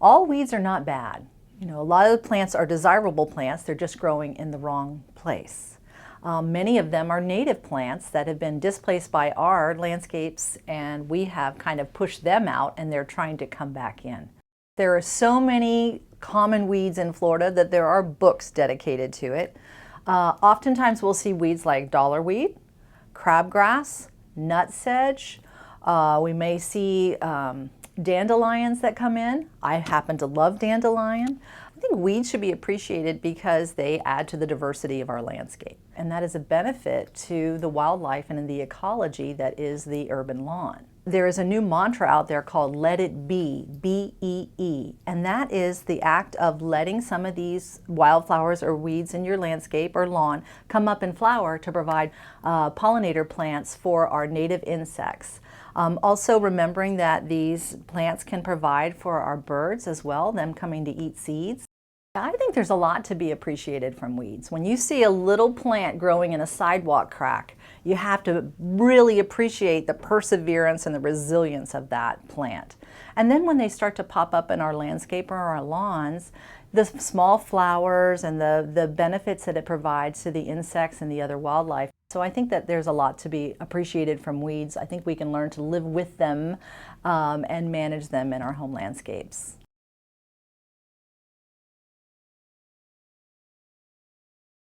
All weeds are not bad. You know, a lot of the plants are desirable plants, they're just growing in the wrong place. Many of them are native plants that have been displaced by our landscapes, and we have kind of pushed them out and they're trying to come back in. There are so many common weeds in Florida that there are books dedicated to it. Oftentimes we'll see weeds like dollarweed, crabgrass, nutsedge. We may see dandelions that come in. I happen to love dandelion. I think weeds should be appreciated because they add to the diversity of our landscape. And that is a benefit to the wildlife and the ecology that is the urban lawn. There is a new mantra out there called Let It Be, B-E-E, and that is the act of letting some of these wildflowers or weeds in your landscape or lawn come up and flower to provide pollinator plants for our native insects. Also remembering that these plants can provide for our birds as well, them coming to eat seeds. I think there's a lot to be appreciated from weeds. When you see a little plant growing in a sidewalk crack, you have to really appreciate the perseverance and the resilience of that plant. And then when they start to pop up in our landscape or our lawns, the small flowers and the benefits that it provides to the insects and the other wildlife. So I think that there's a lot to be appreciated from weeds. I think we can learn to live with them and manage them in our home landscapes.